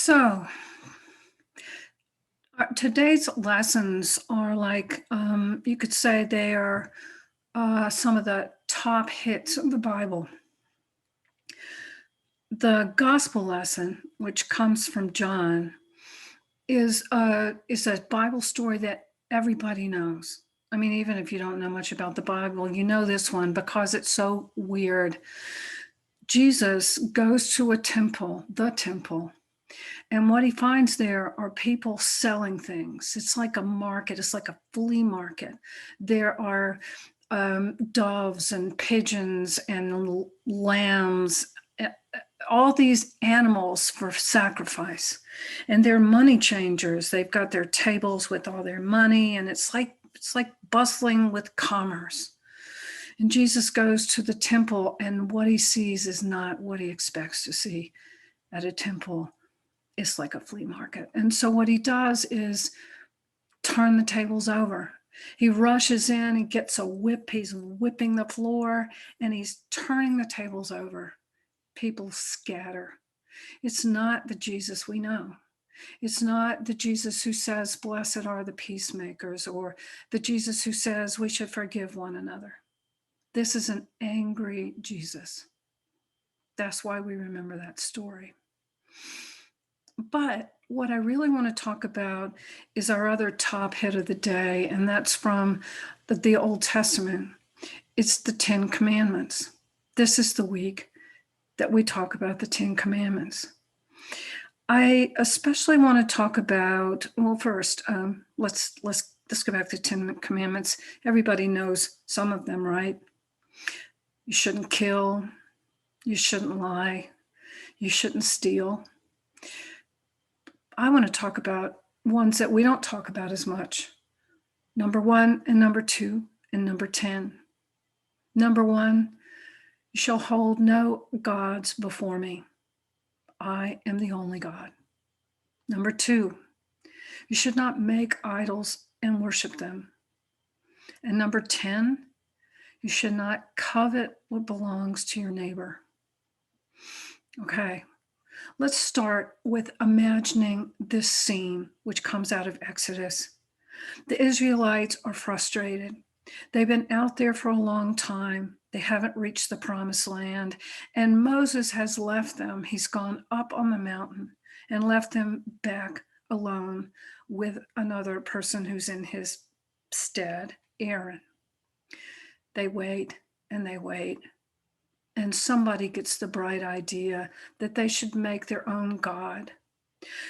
So, today's lessons are like, you could say they are some of the top hits of the Bible. The gospel lesson, which comes from John, is a Bible story that everybody knows. I mean, even if you don't know much about the Bible, you know this one because it's so weird. Jesus goes to a temple, the temple, and what he finds there are people selling things. It's like a market, it's like a flea market. There are doves and pigeons and lambs, all these animals for sacrifice. And they're money changers. They've got their tables with all their money, and it's like bustling with commerce. And Jesus goes to the temple, and what he sees is not what he expects to see at a temple. It's like a flea market. And so what he does is turn the tables over. He rushes in, he gets a whip, he's whipping the floor, and he's turning the tables over. People scatter. It's not the Jesus we know. It's not the Jesus who says, "Blessed are the peacemakers," or the Jesus who says we should forgive one another. This is an angry Jesus. That's why we remember that story. But what I really want to talk about is our other top hit of the day, and that's from the Old Testament. It's the Ten Commandments. This is the week that we talk about the Ten Commandments. I especially want to talk about, well, first, let's go back to Ten Commandments. Everybody knows some of them, right? You shouldn't kill. You shouldn't lie. You shouldn't steal. I want to talk about ones that we don't talk about as much. Number 1 and number 2 and number 10. Number 1, you shall hold no gods before me. I am the only God. Number 2, you should not make idols and worship them. And number 10, you should not covet what belongs to your neighbor. Okay, let's start with imagining this scene, which comes out of Exodus. The Israelites are frustrated. They've been out there for a long time. They haven't reached the promised land, and Moses has left them. He's gone up on the mountain and left them back alone with another person who's in his stead, Aaron. They wait and they wait. And somebody gets the bright idea that they should make their own God.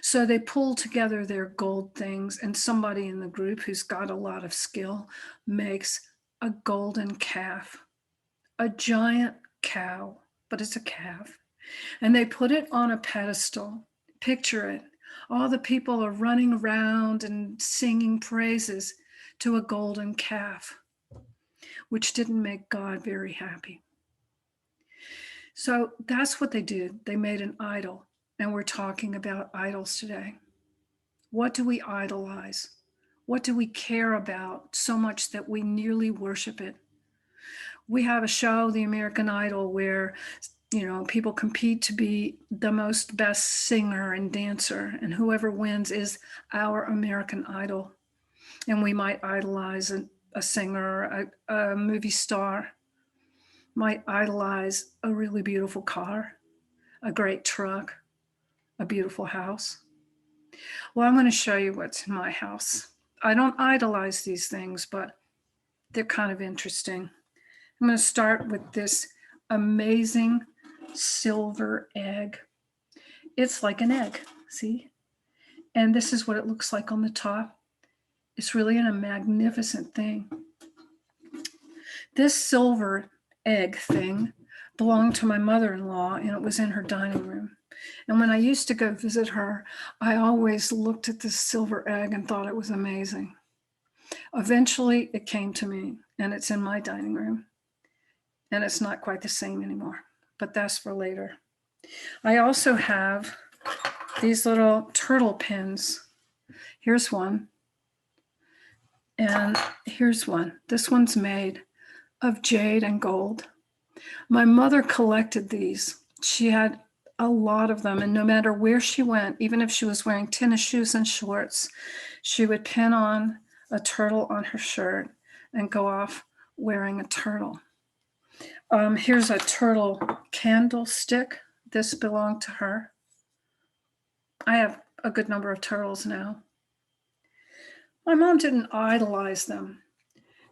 So they pull together their gold things, and somebody in the group who's got a lot of skill makes a golden calf, a giant cow, but it's a calf. And they put it on a pedestal. Picture it. All the people are running around and singing praises to a golden calf, which didn't make God very happy. So that's what they did. They made an idol, and we're talking about idols today. What do we idolize? What do we care about so much that we nearly worship it? We have a show, The American Idol, where people compete to be the most best singer and dancer, and whoever wins is our American Idol. And we might idolize a singer, a movie star, might idolize a really beautiful car, a great truck, a beautiful house. Well, I'm going to show you what's in my house. I don't idolize these things, but they're kind of interesting. I'm going to start with this amazing silver egg. It's like an egg, see? And this is what it looks like on the top. It's really a magnificent thing. This silver egg thing belonged to my mother-in-law, and it was in her dining room. And when I used to go visit her, I always looked at this silver egg and thought it was amazing. Eventually, it came to me, and it's in my dining room. And it's not quite the same anymore, but that's for later. I also have these little turtle pins. Here's one. And here's one. This one's made of jade and gold. My mother collected these. She had a lot of them. And no matter where she went, even if she was wearing tennis shoes and shorts, she would pin on a turtle on her shirt and go off wearing a turtle. Here's a turtle candlestick. This belonged to her. I have a good number of turtles now. My mom didn't idolize them.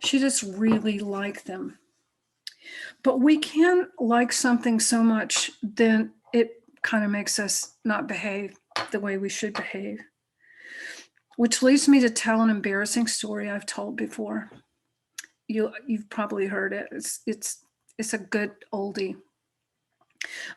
She just really liked them. But we can like something so much, then it kind of makes us not behave the way we should behave. Which leads me to tell an embarrassing story I've told before. You've probably heard it. It's a good oldie.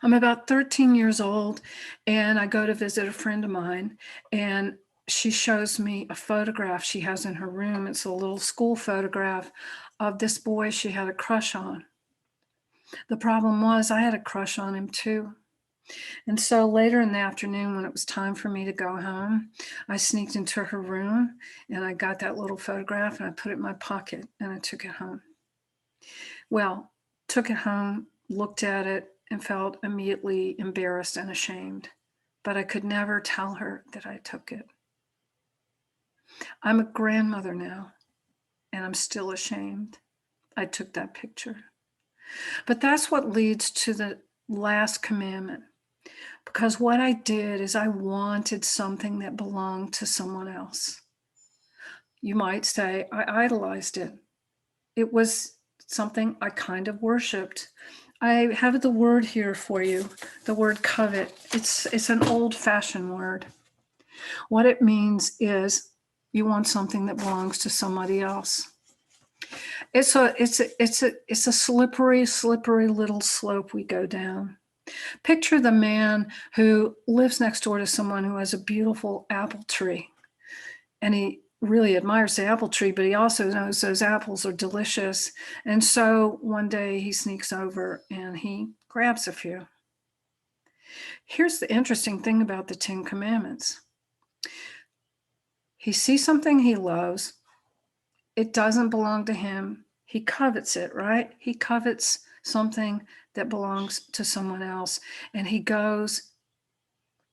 I'm about 13 years old, and I go to visit a friend of mine, and she shows me a photograph she has in her room. It's a little school photograph of this boy she had a crush on. The problem was I had a crush on him too. And so later in the afternoon, when it was time for me to go home, I sneaked into her room and I got that little photograph and I put it in my pocket and I took it home. Well, took it home, looked at it, and felt immediately embarrassed and ashamed. But I could never tell her that I took it. I'm a grandmother now, and I'm still ashamed I took that picture. But that's what leads to the last commandment. Because what I did is I wanted something that belonged to someone else. You might say I idolized it. It was something I kind of worshiped. I have the word here for you, the word covet. It's an old-fashioned word. What it means is you want something that belongs to somebody else. It's a slippery little slope we go down. Picture the man who lives next door to someone who has a beautiful apple tree, and he really admires the apple tree, but he also knows those apples are delicious. And so one day he sneaks over and he grabs a few. Here's the interesting thing about the 10 Commandments. He sees something he loves. It doesn't belong to him. He covets it, right? He covets something that belongs to someone else. And he goes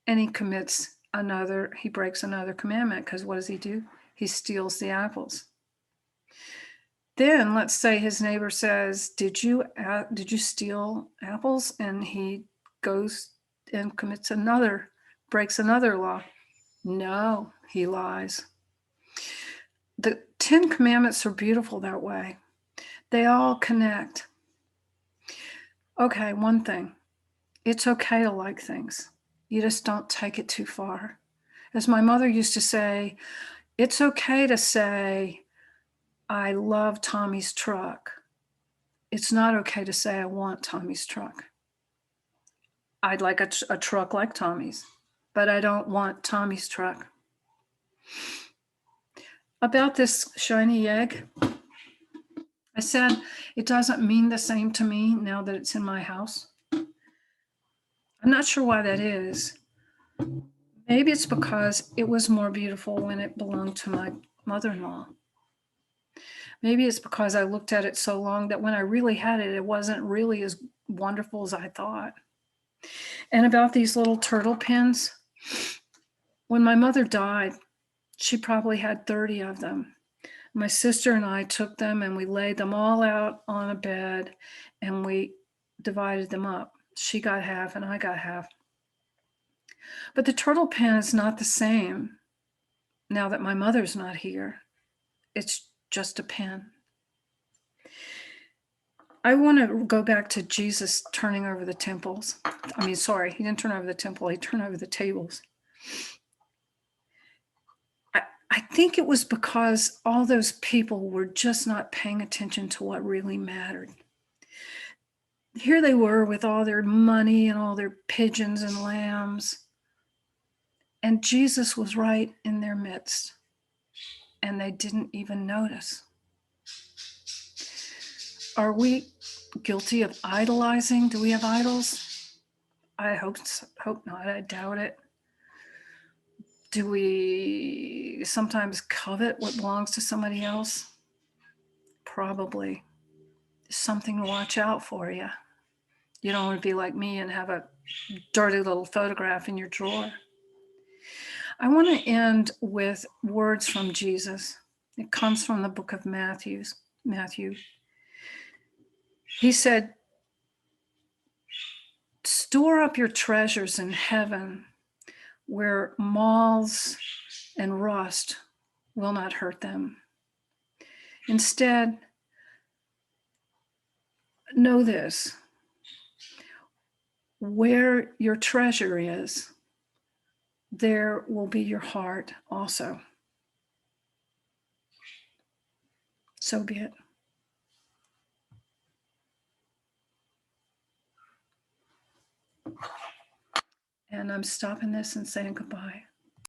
and he breaks another commandment, because what does he do? He steals the apples. Then let's say his neighbor says, did you steal apples? And he goes and breaks another law. No, he lies. The 10 Commandments are beautiful that way. They all connect. Okay, one thing. It's okay to like things. You just don't take it too far. As my mother used to say, it's okay to say, I love Tommy's truck. It's not okay to say, I want Tommy's truck. I'd like a truck like Tommy's, but I don't want Tommy's truck. About this shiny egg, I said, it doesn't mean the same to me now that it's in my house. I'm not sure why that is. Maybe it's because it was more beautiful when it belonged to my mother-in-law. Maybe it's because I looked at it so long that when I really had it, it wasn't really as wonderful as I thought. And about these little turtle pins, when my mother died, she probably had 30 of them. My sister and I took them and we laid them all out on a bed and we divided them up. She got half and I got half. But the turtle pin is not the same now that my mother's not here. It's just a pin. I want to go back to Jesus turning over the temples. He didn't turn over the temple, he turned over the tables. I think it was because all those people were just not paying attention to what really mattered. Here they were with all their money and all their pigeons and lambs. And Jesus was right in their midst. And they didn't even notice. Are we guilty of idolizing? Do we have idols? I hope not. I doubt it. Do we sometimes covet what belongs to somebody else? Probably. Something to watch out for you. You don't want to be like me and have a dirty little photograph in your drawer. I want to end with words from Jesus. It comes from the book of Matthew. He said, store up your treasures in heaven where moths and rust will not hurt them. Instead, know this: where your treasure is, there will be your heart also. So be it. And I'm stopping this and saying goodbye.